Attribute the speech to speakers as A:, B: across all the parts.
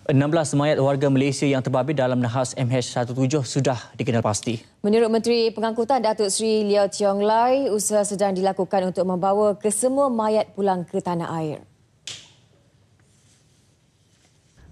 A: 16 mayat warga Malaysia yang terbabit dalam nahas MH17 sudah dikenal pasti.
B: Menurut Menteri Pengangkutan Datuk Seri Liew Tiong Lai, usaha sedang dilakukan untuk membawa kesemua mayat pulang ke tanah air.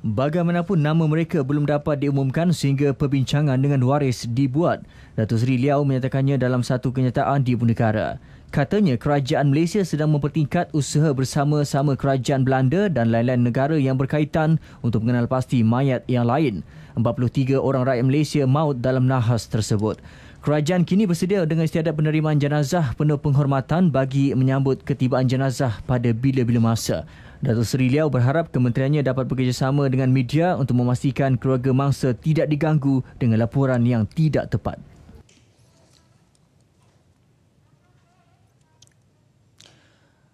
C: Bagaimanapun nama mereka belum dapat diumumkan sehingga perbincangan dengan waris dibuat. Datuk Seri Liew menyatakannya dalam satu kenyataan di Ibu Negara. Katanya kerajaan Malaysia sedang mempertingkat usaha bersama-sama kerajaan Belanda dan lain-lain negara yang berkaitan untuk mengenal pasti mayat yang lain. 43 orang rakyat Malaysia maut dalam nahas tersebut. Kerajaan kini bersedia dengan istiadat penerimaan jenazah penuh penghormatan bagi menyambut ketibaan jenazah pada bila-bila masa. Datuk Seri Liew berharap kementeriannya dapat bekerjasama dengan media untuk memastikan keluarga mangsa tidak diganggu dengan laporan yang tidak tepat.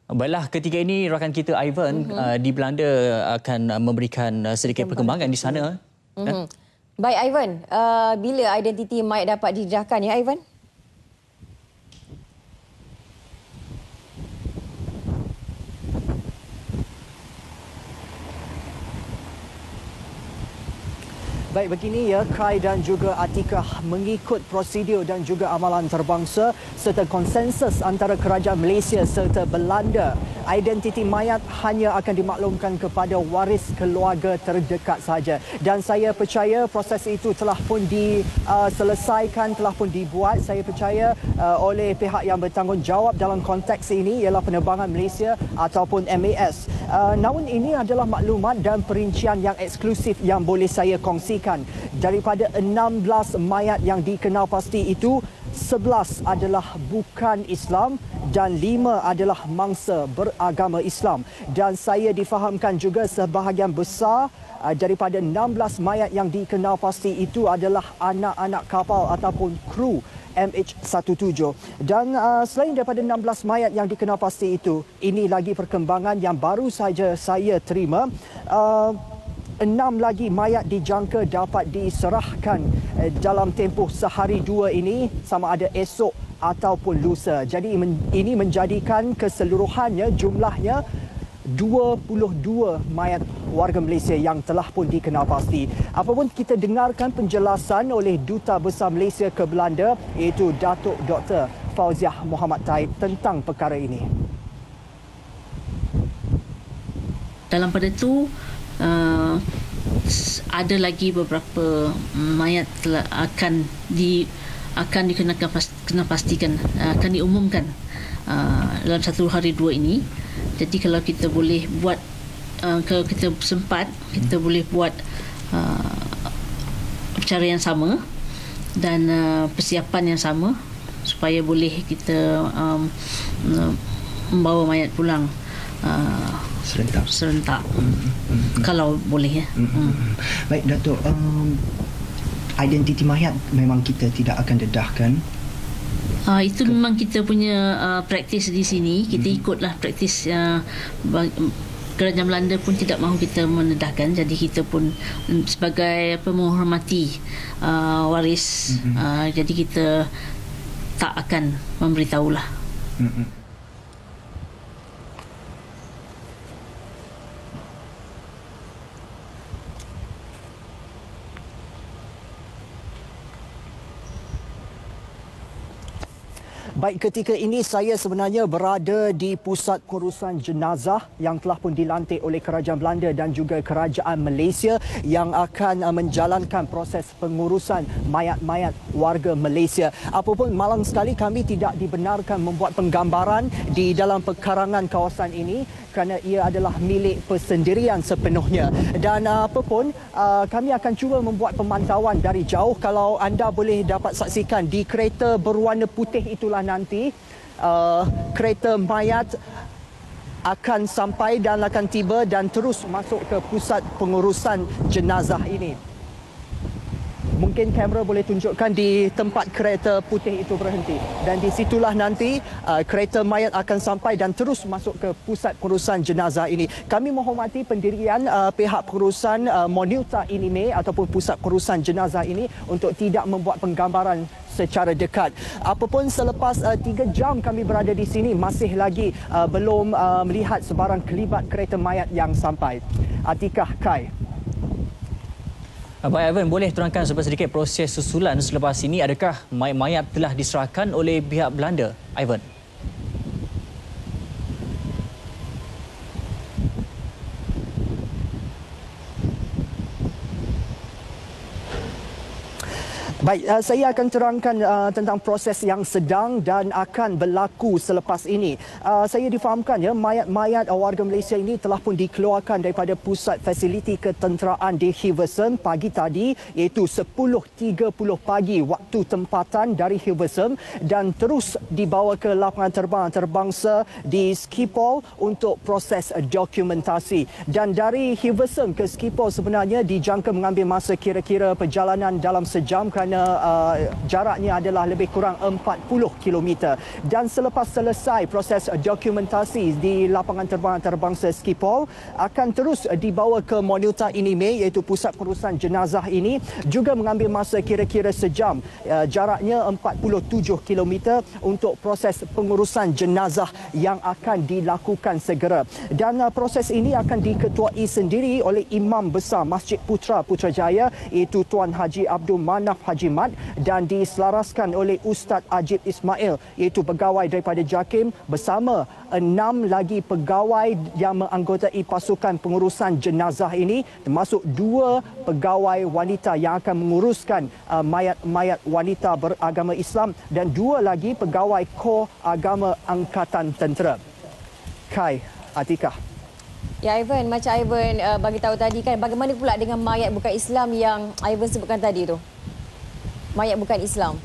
A: Baiklah, ketika ini rakan kita Ivan di Belanda akan memberikan sedikit perkembangan di sana.
B: Baik Ivan, bila identiti mayat dapat didedahkan ya Ivan?
D: Baik, begini ya, Kai dan juga Atikah mengikut prosedur dan juga amalan terbangsa serta konsensus antara kerajaan Malaysia serta Belanda. Identiti mayat hanya akan dimaklumkan kepada waris keluarga terdekat saja. Dan saya percaya proses itu telah pun diselesaikan, telah pun dibuat. Saya percaya oleh pihak yang bertanggungjawab dalam konteks ini ialah Penerbangan Malaysia ataupun MAS. Namun ini adalah maklumat dan perincian yang eksklusif yang boleh saya kongsikan. Daripada 16 mayat yang dikenal pasti itu, 11 adalah bukan Islam dan 5 adalah mangsa beragama Islam. Dan saya difahamkan juga sebahagian besar daripada 16 mayat yang dikenal pasti itu adalah anak-anak kapal ataupun kru MH17. Dan selain daripada 16 mayat yang dikenal pasti itu, ini lagi perkembangan yang baru saja saya terima. 6 lagi mayat dijangka dapat diserahkan dalam tempoh sehari dua ini, sama ada esok ataupun lusa. Jadi ini menjadikan keseluruhannya jumlahnya 22 mayat warga Malaysia yang telah pun dikenal pasti. Apapun kita dengarkan penjelasan oleh Duta Besar Malaysia ke Belanda, iaitu Datuk Dr. Fauziah Muhammad Taib tentang perkara ini.
E: Dalam pada itu ada lagi beberapa mayat akan dikenakan pastikan, akan diumumkan dalam satu hari dua ini. Jadi kalau kita boleh buat, kalau kita sempat, kita boleh buat cara yang sama dan persiapan yang sama supaya boleh kita membawa mayat pulang serentak. Kalau boleh ya.
F: Baik Datuk, identiti mayat memang kita tidak akan dedahkan.
E: Itu memang kita punya praktis di sini. Kita ikutlah praktis kerajaan Belanda pun tidak mahu kita mendedahkan. Jadi kita pun sebagai menghormati waris, jadi kita tak akan memberitahulah.
D: Baik, ketika ini saya sebenarnya berada di pusat pengurusan jenazah yang telah pun dilantik oleh kerajaan Belanda dan juga kerajaan Malaysia yang akan menjalankan proses pengurusan mayat-mayat warga Malaysia. Apapun, malang sekali kami tidak dibenarkan membuat penggambaran di dalam pekarangan kawasan ini kerana ia adalah milik persendirian sepenuhnya. Dan apapun, kami akan cuba membuat pemantauan dari jauh. Kalau anda boleh dapat saksikan di kereta berwarna putih itulah nanti kereta mayat akan sampai dan akan tiba dan terus masuk ke pusat pengurusan jenazah ini. Mungkin kamera boleh tunjukkan di tempat kereta putih itu berhenti. Dan di situlah nanti kereta mayat akan sampai dan terus masuk ke pusat pengurusan jenazah ini. Kami menghormati pendirian pihak pengurusan Monuta Inime ataupun pusat pengurusan jenazah ini untuk tidak membuat penggambaran secara dekat. Apapun, selepas 3 jam kami berada di sini, masih lagi belum melihat sebarang kelibat kereta mayat yang sampai. Atikah, Kai.
A: Baik Ivan, boleh terangkan sedikit proses susulan selepas ini? Adakah mayat-mayat telah diserahkan oleh pihak Belanda, Ivan?
D: Baik, saya akan terangkan tentang proses yang sedang dan akan berlaku selepas ini. Saya difahamkan ya, mayat-mayat warga Malaysia ini telah pun dikeluarkan daripada pusat fasiliti ketenteraan di Hilversum pagi tadi, iaitu 10.30 pagi waktu tempatan dari Hilversum, dan terus dibawa ke lapangan terbang antarabangsa di Schiphol untuk proses dokumentasi. Dan dari Hilversum ke Schiphol sebenarnya dijangka mengambil masa kira-kira perjalanan dalam sejam kerana jaraknya adalah lebih kurang 40 km. Dan selepas selesai proses dokumentasi di lapangan terbang antarabangsa Schiphol, akan terus dibawa ke Monuta Inime, iaitu pusat pengurusan jenazah ini, juga mengambil masa kira-kira sejam. Jaraknya 47 km untuk proses pengurusan jenazah yang akan dilakukan segera. Dan proses ini akan diketuai sendiri oleh Imam Besar Masjid Putrajaya, iaitu Tuan Haji Abdul Manaf Haji Mat, dan diselaraskan oleh Ustaz Ajib Ismail, iaitu pegawai daripada JAKIM, bersama 6 lagi pegawai yang menganggotai pasukan pengurusan jenazah ini, termasuk 2 pegawai wanita yang akan menguruskan mayat-mayat wanita beragama Islam, dan 2 lagi pegawai Kor Agama Angkatan Tentera. Kai, Atikah.
B: Ya Ivan, macam Ivan bagi tahu tadi kan, bagaimana pula dengan mayat bukan Islam yang Ivan sebutkan tadi tu? Mayat bukan Islam.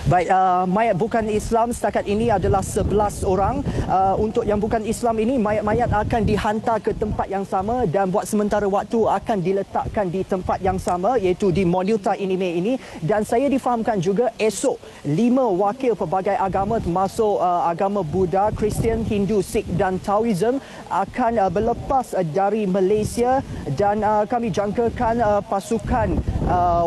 D: Baik, mayat bukan Islam setakat ini adalah 11 orang. Untuk yang bukan Islam ini, mayat-mayat akan dihantar ke tempat yang sama dan buat sementara waktu akan diletakkan di tempat yang sama, iaitu di Monuta Inime ini. Dan saya difahamkan juga esok 5 wakil pelbagai agama termasuk agama Buddha, Kristian, Hindu, Sikh dan Taoism akan berlepas dari Malaysia, dan kami jangkakan pasukan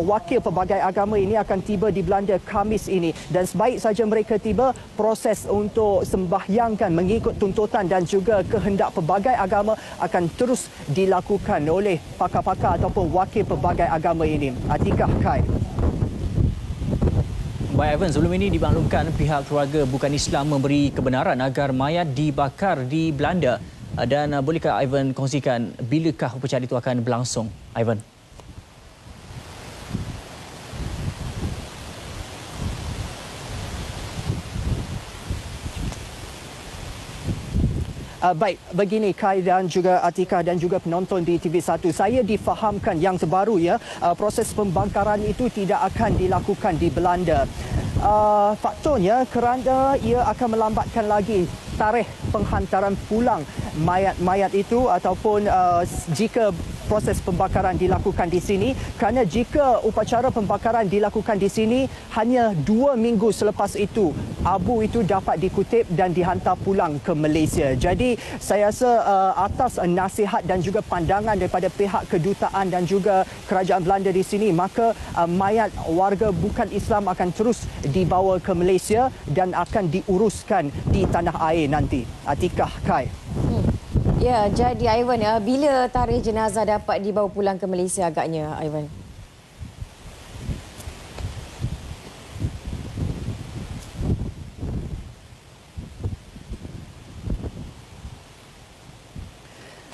D: wakil pelbagai agama ini akan tiba di Belanda Khamis ini. Dan sebaik saja mereka tiba, proses untuk sembahyangkan mengikut tuntutan dan juga kehendak pelbagai agama akan terus dilakukan oleh pakar-pakar ataupun wakil pelbagai agama ini. Atikah, Kai.
A: Baik Ivan, sebelum ini dimaklumkan pihak keluarga bukan Islam memberi kebenaran agar mayat dibakar di Belanda. Dan bolehkah Ivan kongsikan bilakah upacara itu akan berlangsung, Ivan?
D: Baik, begini Kai dan juga Atika dan juga penonton di TV1. Saya difahamkan yang terbaru ya, proses pembakaran itu tidak akan dilakukan di Belanda. Faktornya kerana ia akan melambatkan lagi tarikh penghantaran pulang mayat-mayat itu, ataupun jika proses pembakaran dilakukan di sini, kerana jika upacara pembakaran dilakukan di sini, hanya 2 minggu selepas itu abu itu dapat dikutip dan dihantar pulang ke Malaysia. Jadi saya rasa atas nasihat dan juga pandangan daripada pihak kedutaan dan juga kerajaan Belanda di sini, maka mayat warga bukan Islam akan terus dibawa ke Malaysia dan akan diuruskan di tanah air nanti. Atikah, Kai.
B: Ya, jadi Ivan, bila tarikh jenazah dapat dibawa pulang ke Malaysia agaknya, Ivan?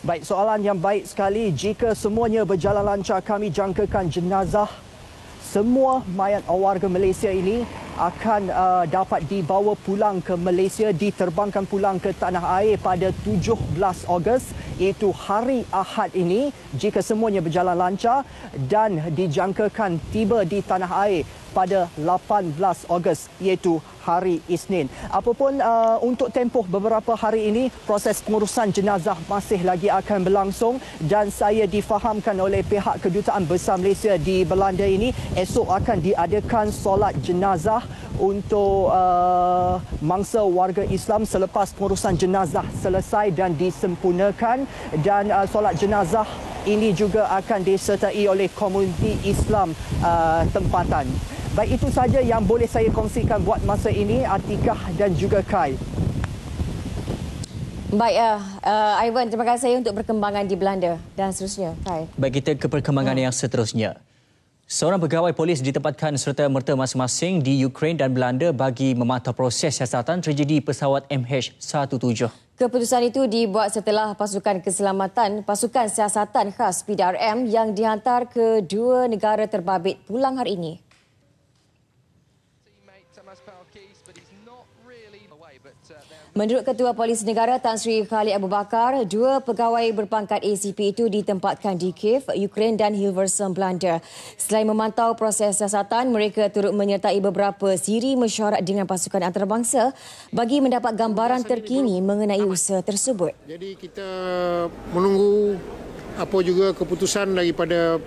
D: Baik, soalan yang baik sekali. Jika semuanya berjalan lancar, kami jangkakan jenazah semua mayat warga Malaysia ini akan dapat dibawa pulang ke Malaysia, diterbangkan pulang ke tanah air pada 17 Ogos, iaitu hari Ahad ini, jika semuanya berjalan lancar, dan dijangkakan tiba di tanah air pada 18 Ogos, iaitu hari Isnin. Apapun untuk tempoh beberapa hari ini, proses pengurusan jenazah masih lagi akan berlangsung, dan saya difahamkan oleh pihak Kedutaan Besar Malaysia di Belanda ini, esok akan diadakan solat jenazah untuk mangsa warga Islam selepas pengurusan jenazah selesai dan disempurnakan, dan solat jenazah ini juga akan disertai oleh komuniti Islam tempatan. Baik, itu saja yang boleh saya kongsikan buat masa ini, Atikah dan juga Kai.
B: Baik, Ivan, terima kasih untuk perkembangan di Belanda dan seterusnya. Kai.
A: Baik, kita ke perkembangan yang seterusnya. Seorang pegawai polis ditempatkan serta-merta masing-masing di Ukraine dan Belanda bagi memantau proses siasatan tragedi pesawat MH17.
B: Keputusan itu dibuat setelah pasukan siasatan khas PDRM yang dihantar ke dua negara terbabit pulang hari ini. Menurut Ketua Polis Negara Tan Sri Khalid Abu Bakar, dua pegawai berpangkat ACP itu ditempatkan di Kiev, Ukraine dan Hilversum, Belanda. Selain memantau proses siasatan, mereka turut menyertai beberapa siri mesyuarat dengan pasukan antarabangsa bagi mendapat gambaran terkini mengenai usaha tersebut.
G: Jadi kita menunggu apa juga keputusan daripada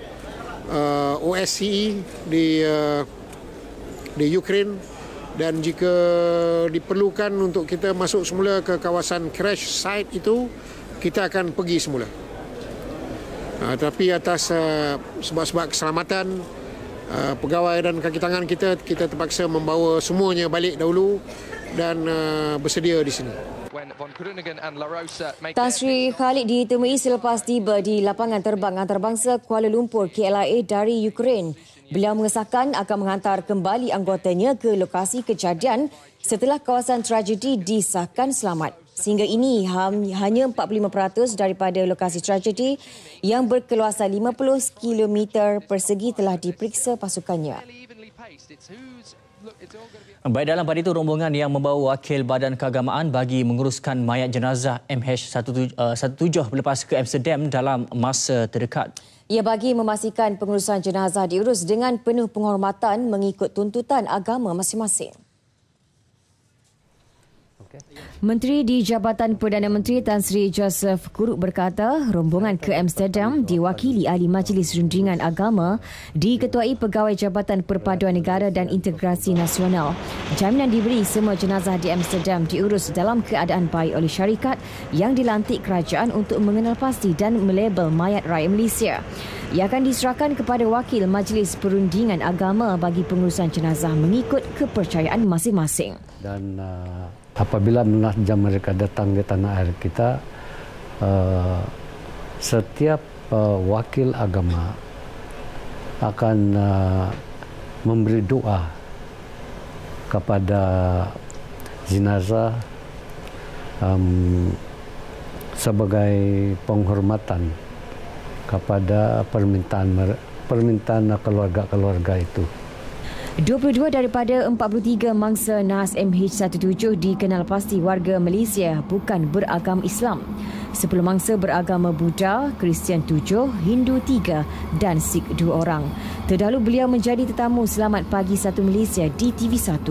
G: OSCE di Ukraine. Dan jika diperlukan untuk kita masuk semula ke kawasan crash site itu, kita akan pergi semula. Tapi atas sebab-sebab keselamatan pegawai dan kaki tangan kita terpaksa membawa semuanya balik dahulu dan bersedia di sini.
B: Tan Sri Khalid ditemui selepas tiba di lapangan terbang antarabangsa Kuala Lumpur KLIA dari Ukraine. Beliau mengesahkan akan menghantar kembali anggotanya ke lokasi kejadian setelah kawasan tragedi disahkan selamat. Sehingga ini hanya 45% daripada lokasi tragedi yang berkeluasan 50 km persegi telah diperiksa pasukannya.
A: Baik, dalam pada itu rombongan yang membawa wakil Badan Keagamaan bagi menguruskan mayat jenazah MH17 berlepas ke Amsterdam dalam masa terdekat.
B: Ia bagi memastikan pengurusan jenazah diurus dengan penuh penghormatan mengikut tuntutan agama masing-masing. Menteri di Jabatan Perdana Menteri Tan Sri Joseph Kuruk berkata, rombongan ke Amsterdam diwakili Ahli Majlis Rundingan Agama diketuai Pegawai Jabatan Perpaduan Negara dan Integrasi Nasional. Jaminan diberi semua jenazah di Amsterdam diurus dalam keadaan baik oleh syarikat yang dilantik kerajaan untuk mengenal pasti dan melabel mayat rakyat Malaysia. Ia akan diserahkan kepada Wakil Majlis Perundingan Agama bagi pengurusan jenazah mengikut kepercayaan masing-masing.
H: Dan apabila menajam mereka datang ke tanah air kita, setiap wakil agama akan memberi doa kepada jenazah sebagai penghormatan kepada permintaan keluarga-keluarga itu.
B: 22 daripada 43 mangsa nahas MH17 dikenal pasti warga Malaysia bukan beragam Islam. 10 mangsa beragama Buddha, Kristian 7, Hindu 3 dan Sikh 2 orang. Terdahulu beliau menjadi tetamu Selamat Pagi 1 Malaysia di TV1.